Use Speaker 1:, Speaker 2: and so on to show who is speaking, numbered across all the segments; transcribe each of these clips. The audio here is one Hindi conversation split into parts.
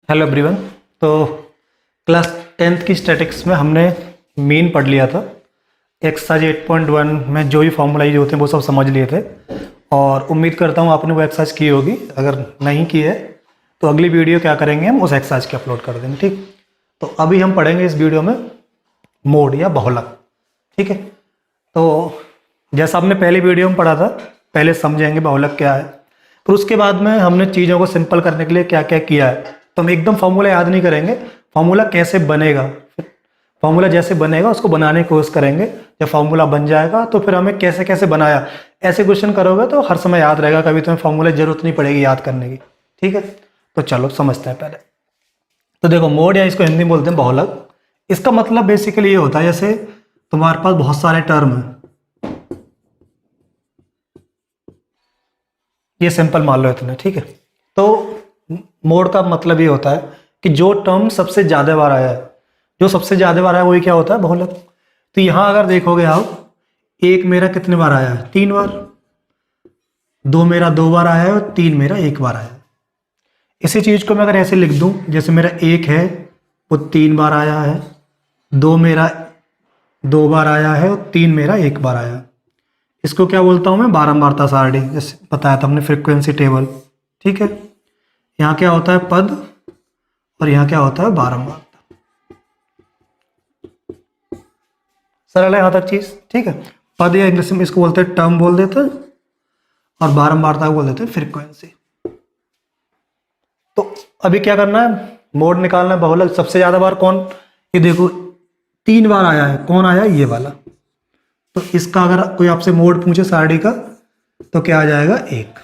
Speaker 1: Hello everyone. तो क्लास 10th की स्टैटिक्स में हमने मीन पढ़ लिया था। एक्सरसाइज 8.1 में जो भी फॉर्मूलाइज होते हैं वो सब समझ लिए थे और उम्मीद करता हूँ आपने वो एक्सरसाइज की होगी। अगर नहीं की है तो अगली वीडियो क्या करेंगे, हम उस एक्सरसाइज की अपलोड कर देंगे। ठीक, तो अभी हम पढ़ेंगे इस वीडियो में मोड या बहुलक। ठीक है, तो जैसा आपने पहले वीडियो में पढ़ा था, पहले समझेंगे बहुलक क्या है, फिर उसके बाद में हमने चीज़ों को सिंपल करने के लिए क्या क्या किया है। तो हम एकदम फॉर्मूला याद नहीं करेंगे, फॉर्मूला कैसे बनेगा, फॉर्मूला जैसे बनेगा उसको बनाने की कोशिश करेंगे। जब फॉर्मूला बन जाएगा तो फिर हमें कैसे कैसे बनाया, ऐसे क्वेश्चन करोगे तो हर समय याद रहेगा, कभी तुम्हें फॉर्मूला जरूरत नहीं पड़ेगी याद करने की। ठीक है, तो चलो समझते हैं पहले। तो देखो, मोड या इसको हिंदी में बोलते हैं बहुलक। इसका मतलब बेसिकली ये होता है, जैसे तुम्हारे पास बहुत सारे टर्म हैं, ये सिंपल मान लो इतने। ठीक है, तो मोड का मतलब ये होता है कि जो टर्म सबसे ज्यादा बार आया है, जो सबसे ज्यादा बार आया वही क्या होता है, बहुलक। तो यहां अगर देखोगे आप, एक मेरा कितने बार आया है, 3 बार। दो मेरा 2 बार आया है और 3 मेरा 1 बार आया है। इसी चीज को मैं अगर ऐसे लिख दूं, जैसे मेरा 1 है वो 3 बार आया है, 2 मेरा 2 बार आया है और 3 मेरा 1 बार आया है। इसको क्या बोलता हूं मैं, बारंबारता सारणी, जैसे बताया था हमने फ्रीक्वेंसी टेबल। ठीक है, यहाँ क्या होता है पद और यहाँ क्या होता है बारंबारता। सरल है यहाँ तक चीज। ठीक है, पद या इंग्लिश में इसको बोलते हैं टर्म बोल देते हैं, और बारंबारता को बोल देते हैं फ्रीक्वेंसी। तो अभी क्या करना है, मोड निकालना है बहुलक। सबसे ज्यादा बार कौन, ये देखो 3 बार आया है, कौन आया है, ये वाला। तो इसका अगर कोई आपसे मोड पूछे सारणी का तो क्या आ जाएगा, 1,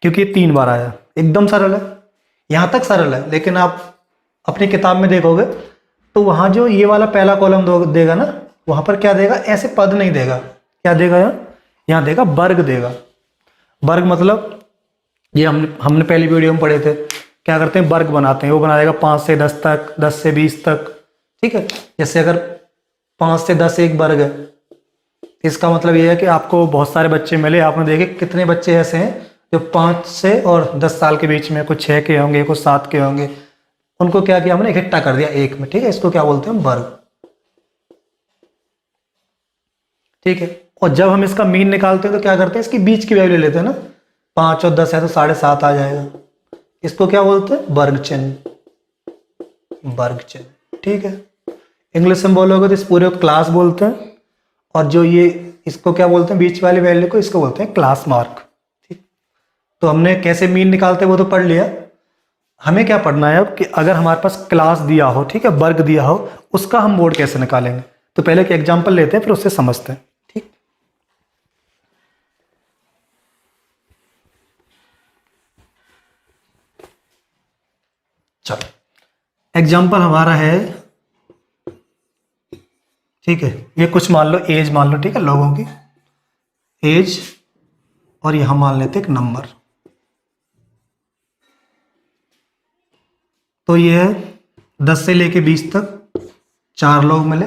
Speaker 1: क्योंकि ये 3 बार आया। एकदम सरल है, यहां तक सरल है। लेकिन आप अपनी किताब में देखोगे तो वहां जो ये वाला पहला कॉलम देगा ना, वहां पर क्या देगा, ऐसे पद नहीं देगा। क्या देगा, यहाँ देगा वर्ग देगा। वर्ग मतलब ये हमने पहली वीडियो में पढ़े थे, क्या करते हैं वर्ग बनाते हैं। वो बना देगा 5 से 10 तक, 10 से 20 तक। ठीक है, जैसे अगर 5 से 10 एक वर्ग है, इसका मतलब ये है कि आपको बहुत सारे बच्चे मिले, आपने देखे कितने बच्चे ऐसे हैं जो 5 से और 10 साल के बीच में, कुछ 6 के होंगे, कुछ 7 के होंगे। उनको क्या किया हमने, इकट्ठा कर दिया एक में। ठीक है, इसको क्या बोलते हैं, वर्ग। ठीक है, और जब हम इसका मीन निकालते हैं तो क्या करते हैं, इसकी बीच की वैल्यू ले लेते हैं ना। 5 और 10 है तो 7.5 आ जाएगा। इसको क्या बोलते हैं, वर्ग चिन्ह, वर्ग चिन्ह। ठीक है, इंग्लिश में बोलोगे तो इस पूरे को क्लास बोलते हैं, और जो ये इसको क्या बोलते हैं, बीच वाली वैल्यू को, इसको बोलते हैं क्लास मार्क। ठीक, तो हमने कैसे मीन निकालते हैं वो तो पढ़ लिया। हमें क्या पढ़ना है अब, कि अगर हमारे पास क्लास दिया हो, ठीक है, वर्ग दिया हो, उसका हम मोड कैसे निकालेंगे। तो पहले एक एग्जांपल लेते हैं, फिर उससे समझते हैं। ठीक, चलो एग्जांपल हमारा है, ठीक है, ये कुछ मान लो एज मान लो, ठीक है, लोगों की एज, और यहां मान लेते एक नंबर। तो ये है 10 से लेके 20 तक 4 लोग मिले,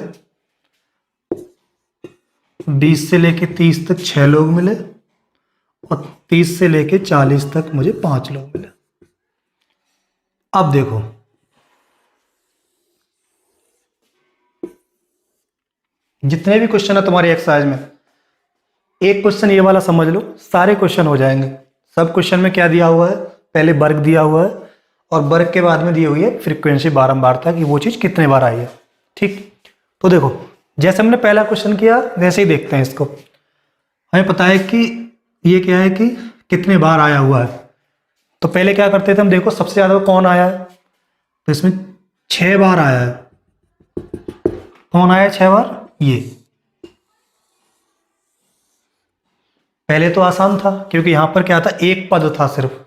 Speaker 1: 20 से लेके 30 तक 6 लोग मिले, और 30 से लेके 40 तक मुझे 5 लोग मिले। अब देखो, जितने भी क्वेश्चन है तुम्हारी एक्सरसाइज में, एक क्वेश्चन ये वाला समझ लो, सारे क्वेश्चन हो जाएंगे। सब क्वेश्चन में क्या दिया हुआ है, पहले वर्ग दिया हुआ है, और वर्ग के बाद में दी हुई है फ्रीक्वेंसी, बारंबारता की, वो चीज कितने बार आई है। ठीक, तो देखो जैसे हमने पहला क्वेश्चन किया वैसे ही देखते हैं इसको। हमें पता है कि ये क्या है, कि कितने बार आया हुआ है। तो पहले क्या करते थे हम, देखो सबसे ज्यादा कौन आया है, तो इसमें 6 बार आया है। कौन आया है 6 बार, ये। पहले तो आसान था, क्योंकि यहां पर क्या था, एक पद था, सिर्फ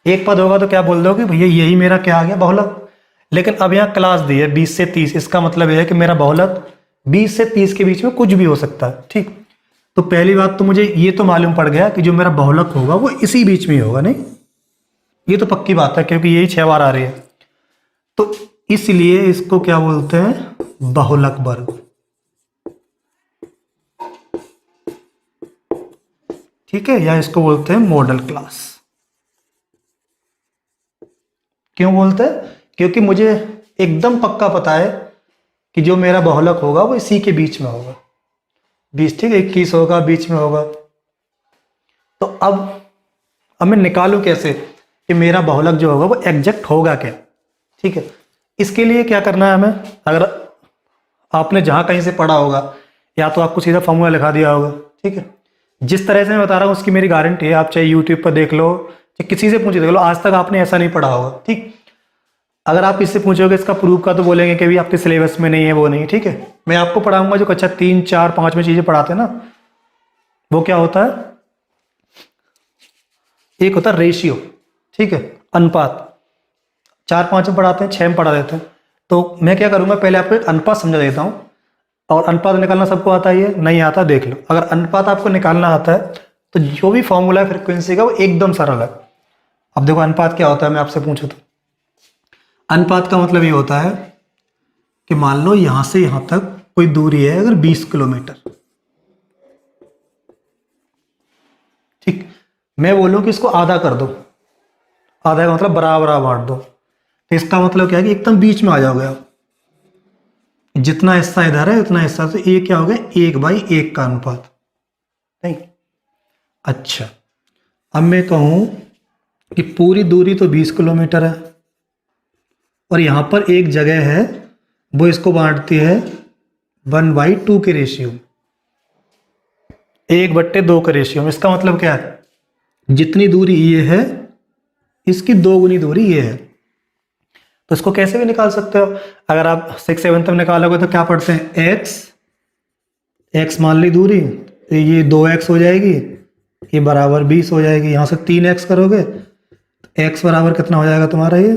Speaker 1: एक पद होगा तो क्या बोल दोगे, भैया यही मेरा क्या आ गया, बहुलक। लेकिन अब यहाँ क्लास दी है 20 से 30, इसका मतलब यह है कि मेरा बहुलक 20 से 30 के बीच में कुछ भी हो सकता है। ठीक, तो पहली बात तो मुझे ये तो मालूम पड़ गया कि जो मेरा बहुलक होगा वो इसी बीच में ही होगा, नहीं, ये तो पक्की बात है, क्योंकि यही 6 बार आ रही है। तो इसलिए इसको क्या बोलते हैं, बहुलक वर्ग। ठीक है, या इसको बोलते हैं मॉडल क्लास। क्यों बोलते हैं? क्योंकि मुझे एकदम पक्का पता है कि जो मेरा बहुलक होगा वो इसी के बीच में होगा, 20, ठीक है, 21 होगा, बीच में होगा। तो अब मैं निकालूं कैसे कि मेरा बहुलक जो होगा वो एग्जैक्ट होगा क्या? ठीक है, इसके लिए क्या करना है हमें, अगर आपने जहाँ कहीं से पढ़ा होगा या तो आपको सीधा फॉर्मूला लिखा दिया होगा, ठीक है। जिस तरह से मैं बता रहा हूँ उसकी मेरी गारंटी है, आप चाहे यूट्यूब पर देख लो, चाहे किसी से पूछ देख लो, आज तक आपने ऐसा नहीं पढ़ा होगा, ठीक। अगर आप इससे पूछोगे इसका प्रूफ का तो बोलेंगे कि भी आपके सिलेबस में नहीं है, वो नहीं, ठीक है। मैं आपको पढ़ाऊंगा जो कक्षा 3, 4, 5 में चीज़ें पढ़ाते हैं ना, वो क्या होता है, एक होता है रेशियो, ठीक है, अनुपात। 4, 5 में पढ़ाते हैं, 6 में पढ़ा देते हैं। तो मैं क्या करूँगा, पहले आपको एक अनुपात समझा देता हूँ। और अनुपात निकालना सबको आता ही है, नहीं आता देख लो। अगर अनुपात आपको निकालना आता है तो जो भी फॉर्मूला है फ्रीक्वेंसी का वो एकदम सरल है। अब देखो अनुपात क्या होता है, मैं आपसे पूछूं तो अनुपात का मतलब ये होता है कि मान लो यहां से यहां तक कोई दूरी है अगर 20 किलोमीटर, ठीक, मैं बोलूं कि इसको आधा कर दो, आधा का मतलब बराबर बांट दो, तो इसका मतलब क्या है कि एकदम बीच में आ जाओगे आप, जितना हिस्सा इधर है उतना हिस्सा, तो ये क्या हो गया, 1/1 का अनुपात, नहीं। अच्छा, अब मैं कहूं कि पूरी दूरी तो 20 किलोमीटर है और यहां पर एक जगह है वो इसको बांटती है 1/2 के रेशियो में, 1/2 के रेशियो में। इसका मतलब क्या है, जितनी दूरी ये है इसकी 2 गुनी दूरी ये है। तो इसको कैसे भी निकाल सकते हो, अगर आप 6, 7 में निकालोगे तो क्या पढ़ते हैं, x मान ली दूरी, तो ये 2x हो जाएगी, ये बराबर 20 हो जाएगी। यहां से 3x करोगे तो x बराबर कितना हो जाएगा तुम्हारा ये,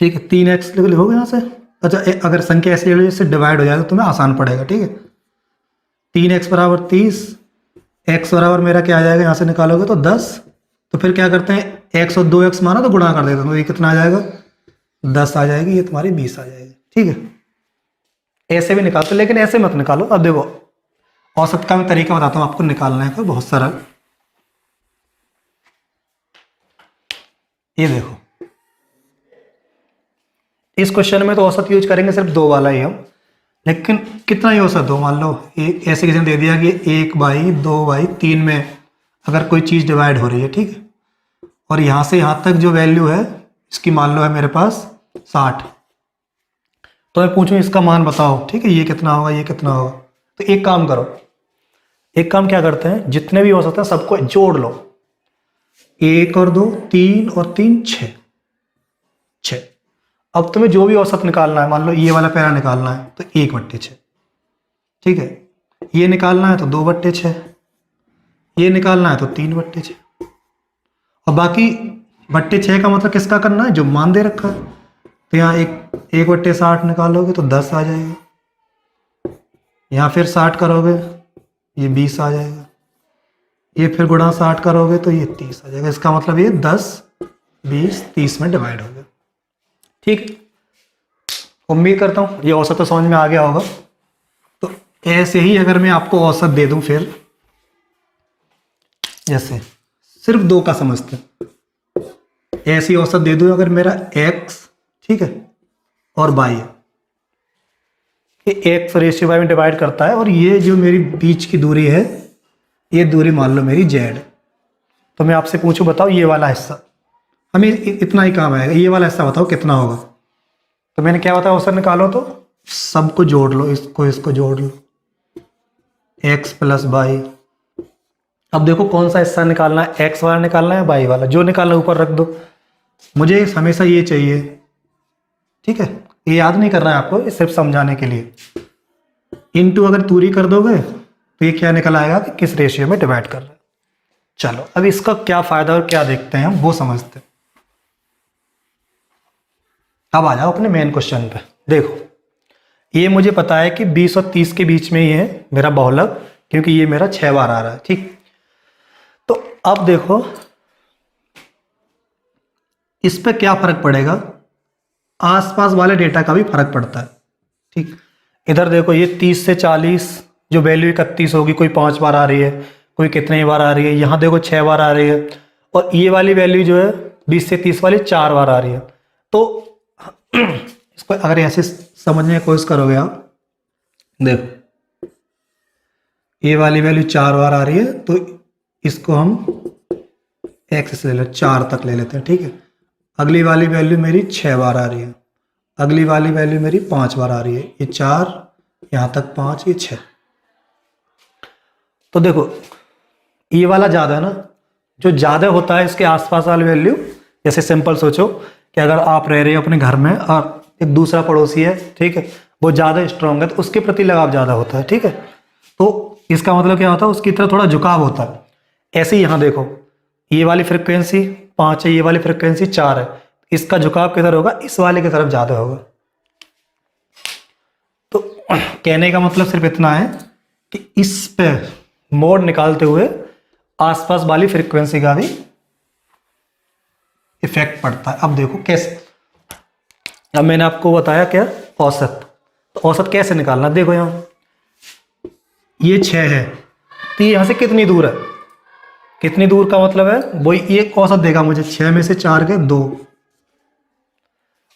Speaker 1: ठीक है, 3x लिखोगे यहाँ से। अच्छा, अगर संख्या ऐसे से डिवाइड हो जाए तो तुम्हें आसान पड़ेगा, ठीक है। 3x बराबर 30, x बराबर मेरा क्या आ जाएगा, यहाँ से निकालोगे तो 10। तो फिर क्या करते हैं, x और 2x माना तो गुणा कर देते हैं, तो ये कितना आ जाएगा, 10 आ जाएगी, ये तुम्हारी 20 आ जाएगी, ठीक है। ऐसे भी निकालते, लेकिन ऐसे मत निकालो। अब देखो औसत का मैं तरीका बताता हूँ आपको निकालने का, बहुत सरल। ये देखो, इस क्वेश्चन में तो औसत यूज करेंगे सिर्फ 2 वाला ही हम, लेकिन कितना ही औसत हो, मान लो एक ऐसे किसी ने दे दिया कि 1/2/3 में अगर कोई चीज़ डिवाइड हो रही है, ठीक है, और यहाँ से यहाँ तक जो वैल्यू है इसकी मान लो है मेरे पास 60, तो मैं पूछूं इसका मान बताओ, ठीक है, ये कितना होगा, ये कितना होगा। तो एक काम करो, एक काम क्या करते हैं, जितने भी औसत है सबको जोड़ लो, 1 और 2 3 और 3 6। अब तुम्हें जो भी औसत निकालना है, मान लो ये वाला पहला निकालना है तो 1/6, ठीक है, ये निकालना है तो 2/6, ये निकालना है तो 3/6, और बाकी 6 का मतलब किसका करना है, जो मान दे रखा है। तो यहाँ 1/60 निकालोगे तो 10 आ जाएगा, यहाँ फिर 60 करोगे ये 20 आ जाएगा, ये फिर गुणा 60 करोगे तो ये 30 आ जाएगा। इसका मतलब ये 10, 20, 30 में डिवाइड हो गया, ठीक। उम्मीद करता हूँ ये औसत तो समझ में आ गया होगा। तो ऐसे ही अगर मैं आपको औसत दे दूं, फिर जैसे सिर्फ 2 का समझते हैं, ऐसी औसत दे दूं अगर मेरा x, ठीक है, और y है, ये x रेशियो y में डिवाइड करता है, और ये जो मेरी बीच की दूरी है ये दूरी मान लो मेरी z है। तो मैं आपसे पूछूं, बताओ ये वाला हिस्सा, हमें इतना ही काम आएगा, ये वाला हिस्सा बताओ कितना होगा। तो मैंने क्या बताया, औसत निकालो तो सबको जोड़ लो, इसको जोड़ लो, x + y। अब देखो कौन सा हिस्सा निकालना है, x वाला निकालना है, y वाला, जो निकालना है ऊपर रख दो। मुझे हमेशा ये चाहिए, ठीक है, ये याद नहीं करना है आपको, ये सिर्फ समझाने के लिए। इनटू अगर दूरी कर दोगे तो ये क्या निकल आएगा कि किस रेशियो में डिवाइड कर रहे हैं। चलो अब इसका क्या फायदा और क्या देखते हैं हम, वो समझते हैं। अब आ जाओ अपने मेन क्वेश्चन पे। देखो ये मुझे पता है कि 20 और 30 के बीच में ही है मेरा बहुलक, क्योंकि ये मेरा 6 बार आ रहा है, ठीक। तो अब देखो इस पे क्या फर्क पड़ेगा, आसपास वाले डेटा का भी फर्क पड़ता है, ठीक। इधर देखो ये 30 से 40 जो वैल्यू 31 होगी, कोई 5 बार आ रही है, कोई कितने बार आ रही है, यहाँ देखो 6 बार आ रही है, और ये वाली वैल्यू जो है 20 से 30 वाली 4 बार आ रही है। तो इसको अगर ऐसे समझने की कोशिश करोगे आप, देखो ये वाली वैल्यू 4 बार आ रही है, तो इसको हम x से ले लेते, 4 तक ले लेते हैं, ठीक है। अगली वाली वैल्यू मेरी 6 बार आ रही है, अगली वाली वैल्यू मेरी 5 बार आ रही है, ये 4, यहाँ तक 5, ये 6। तो देखो ये वाला ज़्यादा है ना, जो ज़्यादा होता है इसके आसपास वाली वैल्यू, जैसे सिंपल सोचो कि अगर आप रह रहे हो अपने घर में और एक दूसरा पड़ोसी है, ठीक है, वो ज़्यादा स्ट्रांग है, तो उसके प्रति लगाव ज़्यादा होता है, ठीक है। तो इसका मतलब क्या होता है, उसकी तरफ थोड़ा झुकाव होता है। ऐसे ही यहाँ देखो, ये वाली फ्रिक्वेंसी 5 है, ये वाली फ्रिक्वेंसी 4 है, इसका झुकाव किधर होगा, इस वाले की तरफ ज़्यादा होगा। तो कहने का मतलब सिर्फ इतना है कि इस पे मोड निकालते हुए आसपास वाली फ्रीक्वेंसी का भी इफेक्ट पड़ता है। अब देखो कैसे, अब मैंने आपको बताया क्या, औसत। तो औसत कैसे निकालना, देखो यहाँ ये 6 है, तो यहाँ से कितनी दूर है, कितनी दूर का मतलब है वही, ये औसत देगा मुझे, 6 में से 4 गए 2,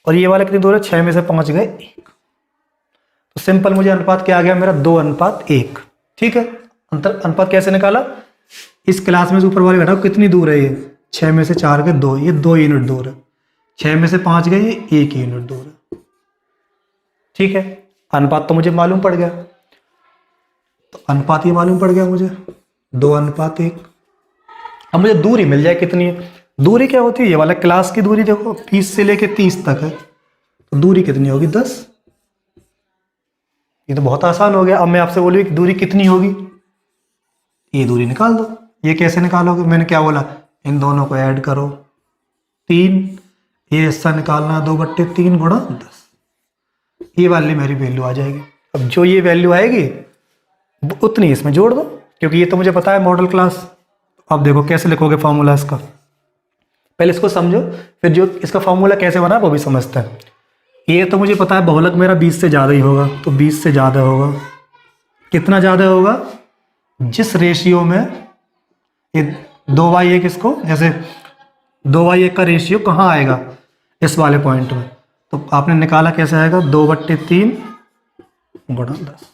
Speaker 1: और ये वाला कितनी दूर है, 6 में से 5 गए 1। तो सिंपल मुझे अनुपात क्या आ गया मेरा, 2:1, ठीक है। अनुपात कैसे निकाला, इस क्लास में से ऊपर वाले घटाओ, कितनी दूर है ये, 6 में से 4 गए 2, ये 2 यूनिट दूर है, 6 में से 5 गए ये 1 यूनिट दूर है, ठीक है। अनुपात तो मुझे मालूम पड़ गया, तो अनुपात ये मालूम पड़ गया मुझे, 2:1। अब मुझे दूरी मिल जाए कितनी है, दूरी क्या होती है, ये वाला क्लास की दूरी देखो 20 से लेके 30 तक है, तो दूरी कितनी होगी 10। ये तो बहुत आसान हो गया। अब मैं आपसे बोलूँ कि दूरी कितनी होगी, ये दूरी निकाल दो। ये कैसे निकालोगे, मैंने क्या बोला, इन दोनों को ऐड करो, 3, ये हिस्सा निकालना 2/3 गुणा 10, ये वाली मेरी वैल्यू आ जाएगी। अब जो ये वैल्यू आएगी उतनी इसमें जोड़ दो, क्योंकि ये तो मुझे पता है मॉडल क्लास। अब देखो कैसे लिखोगे फॉर्मूला इसका, पहले इसको समझो, फिर जो इसका फॉर्मूला कैसे बना वो भी समझते हैं। ये तो मुझे पता है बहुलक मेरा 20 से ज़्यादा ही होगा, तो 20 से ज़्यादा होगा, कितना ज़्यादा होगा, जिस रेशियो में ये 2/1 इसको, जैसे 2/1 का रेशियो कहाँ आएगा, इस वाले पॉइंट में, तो आपने निकाला कैसे आएगा, 2/3 गुणा 10,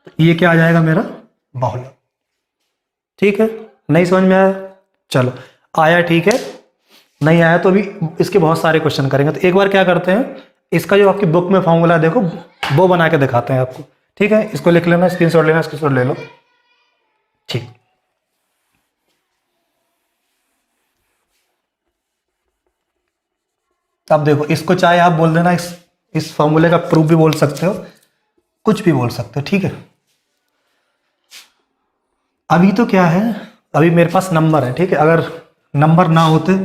Speaker 1: तो ये क्या आ जाएगा मेरा बहुलक, ठीक है। नहीं समझ में आया, चलो आया ठीक है, नहीं आया तो अभी इसके बहुत सारे क्वेश्चन करेंगे। तो एक बार क्या करते हैं, इसका जो आपकी बुक में फॉर्मूला देखो वो बना के दिखाते हैं आपको, ठीक है। इसको लिख लेना, स्क्रीनशॉट लेना, स्क्रीनशॉट ले लो, ठीक। अब देखो इसको चाहे आप बोल देना, इस फॉर्मूले का प्रूफ भी बोल सकते हो, कुछ भी बोल सकते हो, ठीक है। अभी तो क्या है, अभी मेरे पास नंबर है, ठीक है। अगर नंबर ना होते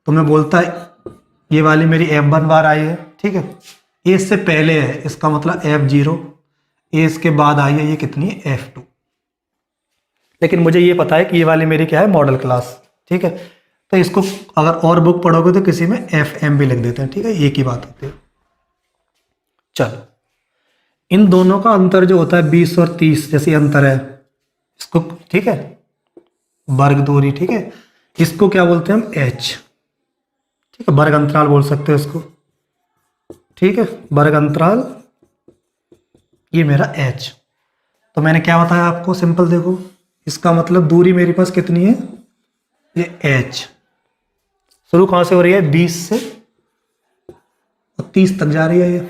Speaker 1: तो मैं बोलता ये वाली मेरी F1 बार आई है, ठीक है, ये इससे पहले है, इसका मतलब F0, ये इसके बाद आई है, ये कितनी है F2। लेकिन मुझे ये पता है कि ये वाली मेरी क्या है, मॉडल क्लास, ठीक है। तो इसको अगर और बुक पढ़ोगे तो किसी में FM भी लिख देते हैं, ठीक है, एक ही बात होती है। चलो इन दोनों का अंतर जो होता है 20 और 30 जैसे अंतर है, इसको ठीक है, वर्ग दूरी, ठीक है, इसको क्या बोलते हैं हम, H, ठीक है, वर्ग अंतराल बोल सकते हो इसको, ठीक है, वर्ग अंतराल, ये मेरा H। तो मैंने क्या बताया आपको, सिंपल देखो, इसका मतलब दूरी मेरे पास कितनी है, ये H शुरू कहाँ से हो रही है, 20 से 30 तक जा रही है ये।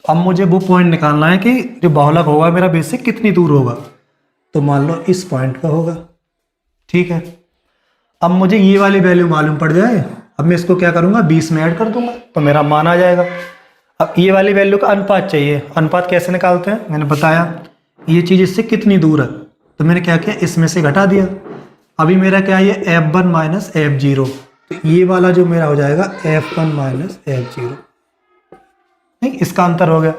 Speaker 1: अब मुझे वो पॉइंट निकालना है कि जो बहुलक होगा मेरा बेस से कितनी दूर होगा, तो मान लो इस पॉइंट का होगा, ठीक है। अब मुझे ये वाली वैल्यू मालूम पड़ जाए, अब मैं इसको क्या करूँगा, 20 में ऐड कर दूंगा तो मेरा मान आ जाएगा। अब ये वाली वैल्यू का अनुपात चाहिए, अनुपात कैसे निकालते हैं, मैंने बताया, ये चीज़ इससे कितनी दूर है, तो मैंने क्या किया, इसमें से घटा दिया। अभी मेरा क्या है, F1 माइनस F0, तो ये वाला जो मेरा हो जाएगा F1 माइनस F0, नहीं, इसका अंतर हो गया।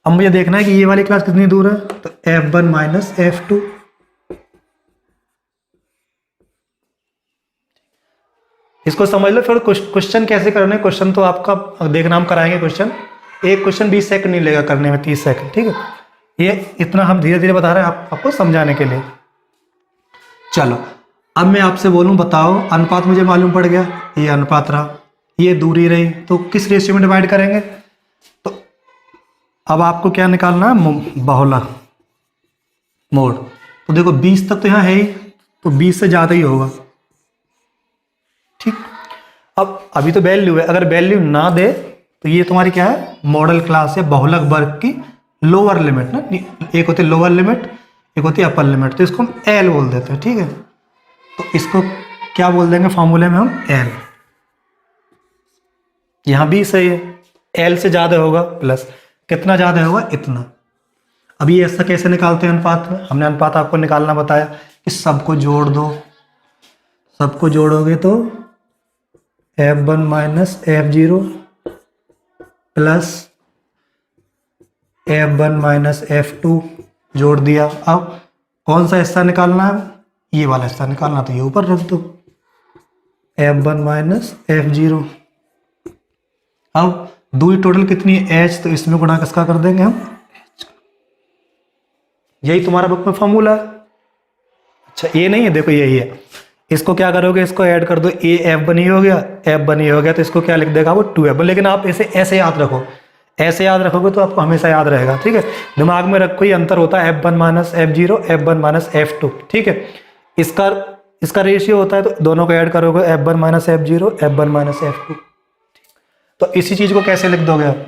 Speaker 1: अब मुझे देखना है कि ये वाली क्लास कितनी दूर है, तो F1 माइनस F2, इसको समझ लो। फिर क्वेश्चन कैसे करने, क्वेश्चन तो आपका देखना, हम कराएंगे क्वेश्चन, एक क्वेश्चन 20 सेकंड नहीं लेगा करने में, 30 सेकंड, ठीक है। ये इतना हम धीरे धीरे बता रहे हैं आपको समझाने के लिए। चलो अब मैं आपसे बोलूं बताओ, अनुपात मुझे मालूम पड़ गया, ये अनुपात रहा, ये दूरी रही, तो किस रेशियो में डिवाइड करेंगे? तो अब आपको क्या निकालना है? बाहुला मोड। तो देखो 20 तक तो यहाँ है ही, तो 20 से ज़्यादा ही होगा। ठीक, अब अभी तो वैल्यू है, अगर वैल्यू ना दे तो ये तुम्हारी क्या है? मॉडल क्लास है बहुलक वर्ग की लोअर लिमिट ना। एक होती है लोअर लिमिट, एक होती है अपर लिमिट, तो इसको हम एल बोल देते हैं। ठीक है, तो इसको क्या बोल देंगे फॉर्मूले में हम? एल। यहाँ 20 है, ये एल से ज़्यादा होगा प्लस, कितना ज़्यादा होगा? इतना। अब ये ऐसा कैसे निकालते हैं अनुपात में? हमने अनुपात आपको निकालना बताया कि सबको जोड़ दो, सबको जोड़ोगे तो F1 minus F0 plus F1 minus F2 जोड़ दिया। अब कौन सा हिस्सा निकालना है? ये वाला हिस्सा निकालना, तो ये ऊपर रख दो F1 माइनस F0। अब दूरी टोटल कितनी है? H, तो इसमें गुणा किसका कर देंगे हम? यही तुम्हारा बुक में फॉर्मूला है। अच्छा ये नहीं है, देखो यही है। इसको क्या करोगे? इसको ऐड कर दो, ए F1 ही हो गया, F1 ही हो गया, तो इसको क्या लिख देगा वो? 2F1। लेकिन आप इसे ऐसे याद रखो, ऐसे याद रखोगे तो आपको हमेशा याद रहेगा। ठीक है, दिमाग में रखो, ये अंतर होता है F1 minus F0, F1 minus F2। ठीक है, इसका रेशियो होता है, तो दोनों को ऐड करोगे F1 minus F0, F1 minus F2। तो इसी चीज को कैसे लिख दोगे आप?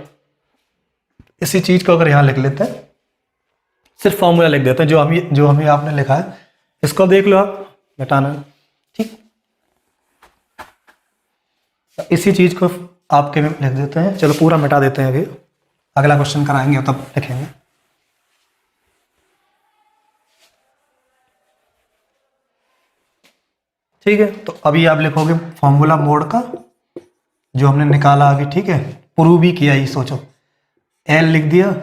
Speaker 1: इसी चीज को अगर यहाँ लिख लेते हैं, सिर्फ फॉर्मूला लिख देते हैं जो हमें आपने लिखा है, इसको देख लो आप, मिटाना। ठीक, इसी चीज को आपके में लिख देते हैं। चलो पूरा मिटा देते हैं, अभी अगला क्वेश्चन कराएंगे तब लिखेंगे। ठीक है, तो अभी आप लिखोगे फॉर्मूला मोड का जो हमने निकाला अभी। ठीक है, प्रूव भी किया ही, सोचो एल लिख दिया,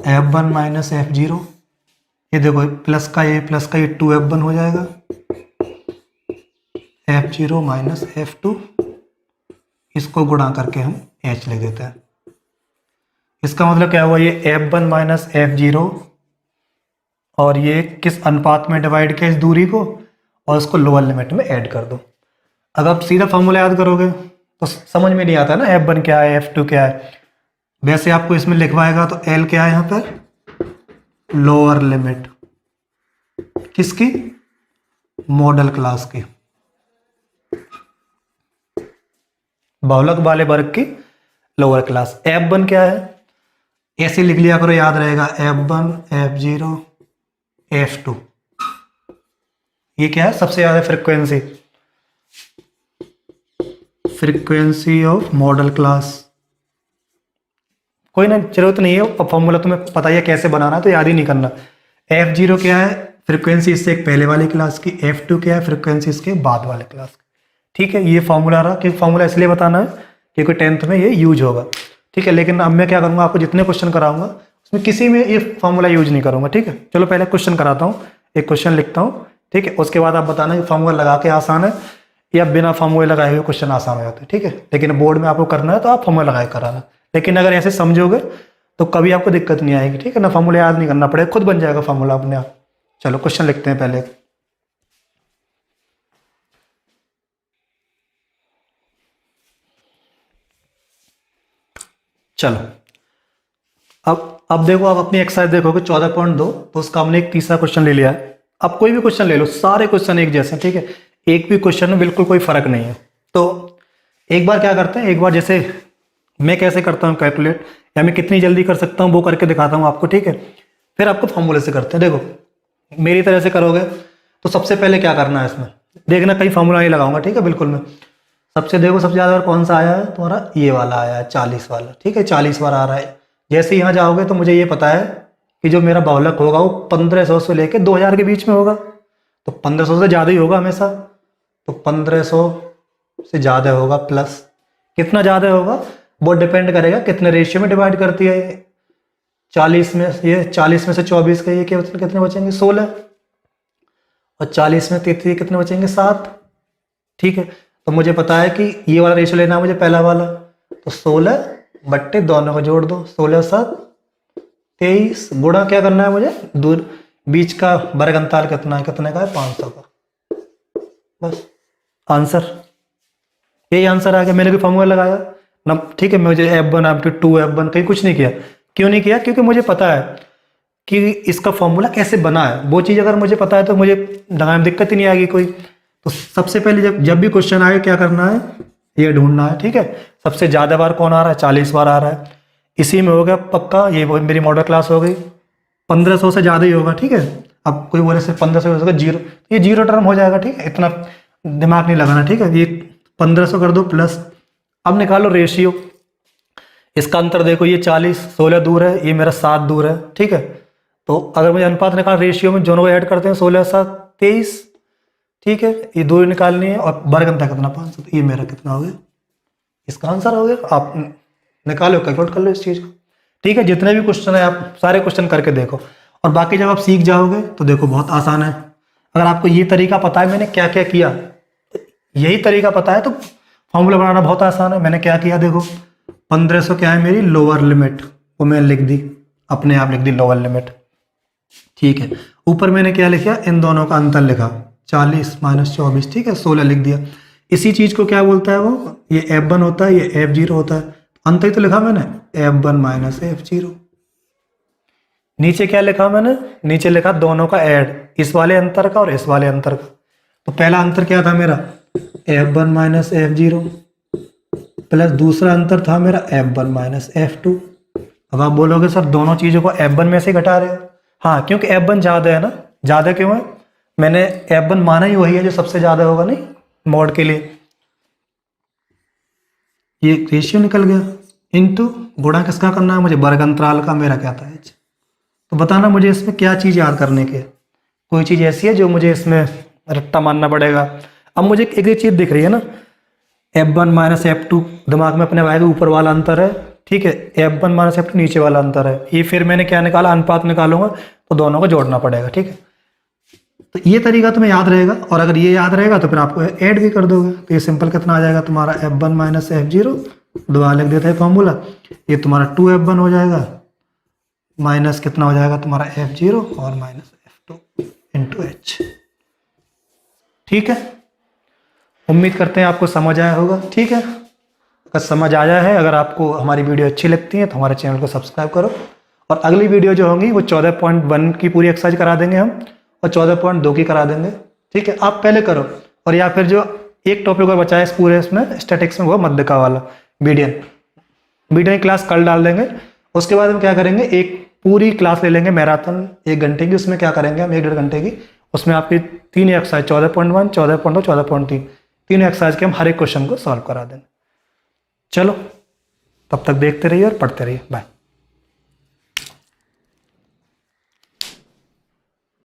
Speaker 1: F1 माइनस F0, ये देखो प्लस का ये 2F1 हो जाएगा, F0 माइनस F2, इसको गुणा करके हम H लिख देते हैं। इसका मतलब क्या हुआ? ये F1 माइनस F0 और ये किस अनुपात में डिवाइड किया? इस दूरी को, और इसको लोअर लिमिट में ऐड कर दो। अगर आप सीधा फॉर्मूला याद करोगे तो समझ में नहीं आता ना F1 क्या है, F2 क्या है। वैसे आपको इसमें लिखवाएगा तो L क्या है यहाँ पर? लोअर लिमिट किसकी? मॉडल क्लास की, बहुलक वाले वर्ग की लोअर क्लास। F1 क्या है? ऐसे लिख लिया करो, याद रहेगा, F1 F0 F2। ये क्या है? सबसे ज्यादा फ्रीक्वेंसी ऑफ मॉडल क्लास। कोई ना, जरूरत नहीं है, फॉर्मूला तुम्हें पता ही है कैसे बनाना है, तो याद ही नहीं करना। F0 क्या है? फ्रीक्वेंसी इससे एक पहले वाली क्लास की। F2 क्या है? फ्रीक्वेंसी इसके बाद वाले क्लास की। ठीक है, ये फॉर्मूला रहा, कि फॉर्मूला इसलिए बताना है क्योंकि 10th में ये यूज होगा। ठीक है, लेकिन अब मैं क्या करूँगा, आपको जितने क्वेश्चन कराऊंगा उसमें किसी में ये फॉर्मूला यूज नहीं करूँगा। ठीक है, चलो पहले क्वेश्चन कराता हूँ, एक क्वेश्चन लिखता हूँ। ठीक है, उसके बाद आप बताना कि फॉर्मूला लगा के आसान है या बिना फॉर्मूले लगाए हुए क्वेश्चन आसान हो जाते हैं। ठीक है, लेकिन बोर्ड में आपको करना है तो आप फॉर्मूला लगा के कराना, लेकिन अगर ऐसे समझोगे तो कभी आपको दिक्कत नहीं आएगी। ठीक है ना, फॉर्मूला याद नहीं करना पड़ेगा, खुद बन जाएगा फॉर्मूला अपने आप। चलो क्वेश्चन लिखते हैं पहले। चलो अब देखो, आप अपनी एक्सरसाइज देखोगे 14.2, तो उसका हमने एक तीसरा क्वेश्चन ले लिया है। अब कोई भी क्वेश्चन ले लो, सारे क्वेश्चन एक जैसे। ठीक है, एक भी क्वेश्चन में बिल्कुल कोई फर्क नहीं है। तो एक बार क्या करते हैं, एक बार जैसे मैं कैसे करता हूँ कैलकुलेट, या मैं कितनी जल्दी कर सकता हूँ वो करके दिखाता हूँ आपको। ठीक है, फिर आपको फॉर्मूले से करते हैं। देखो मेरी तरह से करोगे तो सबसे पहले क्या करना है, इसमें देखना कहीं फॉर्मूला नहीं लगाऊंगा। ठीक है, बिल्कुल मैं सबसे देखो, सबसे ज़्यादा कौन सा आया है तुम्हारा? ये वाला आया है, 40 वाला। ठीक है, 40 बार आ रहा है। जैसे यहाँ जाओगे तो मुझे ये पता है कि जो मेरा बहुलक होगा वो 1500 से लेके 2000 के बीच में होगा, तो 1500 से ज़्यादा ही होगा हमेशा। तो 1500 से ज़्यादा होगा, प्लस कितना ज़्यादा होगा वो डिपेंड करेगा कितने रेशियो में डिवाइड करती है। ये 40 में, ये 40 में से 24 का ये कितने बचेंगे? 16, और 40 में 33 कितने बचेंगे? 7। ठीक है, तो मुझे पता है कि ये वाला रेशियो लेना है मुझे, पहला वाला, तो 16 बट्टे दोनों को जोड़ दो, 16 7 23, गुणा क्या करना है मुझे? दूर बीच का वर्ग अंतराल कितना है, कितने का है, 500 का। बस आंसर, यही आंसर आ गया। मैंने कोई फॉर्मूला लगाया ना, ठीक है, मुझे F1 F2 F1 कहीं कुछ नहीं किया। क्यों नहीं किया? क्योंकि मुझे पता है कि इसका फॉर्मूला कैसे बना है। वो चीज़ अगर मुझे पता है तो मुझे लगाने में दिक्कत ही नहीं आएगी कोई। तो सबसे पहले जब भी क्वेश्चन आए क्या करना है, ये ढूंढना है, ठीक है। सबसे ज़्यादा बार कौन आ रहा है, 40 बार आ रहा है, इसी में हो गया पक्का। ये मेरी मॉडल क्लास हो गई, 1500 से ज़्यादा ही होगा, ठीक है। अब कोई बोले सिर्फ 1500 हो सकता, जीरो, ये जीरो टर्म हो जाएगा, ठीक है, इतना दिमाग नहीं लगाना, ठीक है। ये 1500 कर दो प्लस, अब निकालो रेशियो। इसका अंतर देखो, ये 40, 16 दूर है, ये मेरा 7 दूर है, ठीक है। तो अगर मुझे अनुपात निकाल, रेशियो में दोनों को ऐड करते हैं, 16 7 23, ठीक है। ये दूरी निकालनी है और वर्ग अंतर कितना, 500, तो ये मेरा कितना हो गया, इसका आंसर हो गया। आप निकालो, कैलकुलेट कर लो इस चीज़ को, ठीक है। जितने भी क्वेश्चन है आप सारे क्वेश्चन करके देखो, और बाकी जब आप सीख जाओगे तो देखो बहुत आसान है। अगर आपको ये तरीका पता है मैंने क्या क्या किया, यही तरीका पता है तो फॉर्मूला बनाना बहुत आसान है। मैंने क्या किया देखो, 1500 क्या है मेरी लोअर लिमिट, वो मैंने लिख दी, अपने आप लिख दी लोअर लिमिट, ठीक है। ऊपर मैंने क्या लिखा, इन दोनों का अंतर लिखा, 40 - 24, ठीक है, 16 लिख दिया। इसी चीज को क्या बोलता है वो, ये F1 होता है, ये F0 होता है। अंतर ही तो लिखा मैंने, F1 - F0। नीचे क्या लिखा मैंने, नीचे लिखा दोनों का ऐड, इस वाले अंतर का और इस वाले अंतर का। तो पहला अंतर क्या था मेरा, F1 - F0 प्लस दूसरा अंतर था मेरा F1 - F2। अब आप बोलोगे सर दोनों चीज़ों को F1 में से घटा रहे हो। हाँ, क्योंकि F1 ज़्यादा है ना। ज़्यादा क्यों है, मैंने F1 माना ही वही है जो सबसे ज़्यादा होगा, नहीं मॉड के लिए। ये रेशियो निकल गया, इनटू गुणा किसका करना है मुझे, वर्ग अंतराल का, मेरा क्या था h। तो बताना मुझे इसमें क्या चीज़ याद करने के, कोई चीज़ ऐसी है जो मुझे इसमें रट्टा मानना पड़ेगा। अब मुझे एक चीज़ दिख रही है ना, F1 - F2 दिमाग में अपने आएगा, ऊपर वाला अंतर है, ठीक है। F1 - F2 नीचे वाला अंतर है। ये फिर मैंने क्या निकाला, अनुपात निकालूंगा तो दोनों को जोड़ना पड़ेगा, ठीक है। तो ये तरीका तुम्हें याद रहेगा, और अगर ये याद रहेगा तो फिर आपको ऐड भी कर दोगे। तो ये सिंपल कितना आ जाएगा तुम्हारा, F1 - F0, दोबारा लिख देते हैं फॉर्मूला, ये तुम्हारा 2F1 हो जाएगा, माइनस कितना हो जाएगा तुम्हारा F0 और माइनस F2 इंटू H, ठीक है। उम्मीद करते हैं आपको समझ आया होगा, ठीक है। अगर समझ आया है, अगर आपको हमारी वीडियो अच्छी लगती है तो हमारे चैनल को सब्सक्राइब करो। और अगली वीडियो जो होंगी वो 14.1 की पूरी एक्सरसाइज करा देंगे हम, और 14.2 की करा देंगे, ठीक है। आप पहले करो, और या फिर जो एक टॉपिक और बचा है इस पूरे इसमें स्टैटिक्स में, वो मध्यका वाला मीडियन की क्लास कल डाल देंगे। उसके बाद हम क्या करेंगे, एक पूरी क्लास ले लेंगे मैराथन 1 घंटे की। उसमें क्या करेंगे हम, 1 डेढ़ घंटे की, उसमें आपकी 3 एक्सरसाइज 14.1, 14.2, 14.3, 3 एक्सरसाइज के हम हर एक क्वेश्चन को सॉल्व करा देंगे। चलो, तब तक देखते रहिए और पढ़ते रहिए। बाय।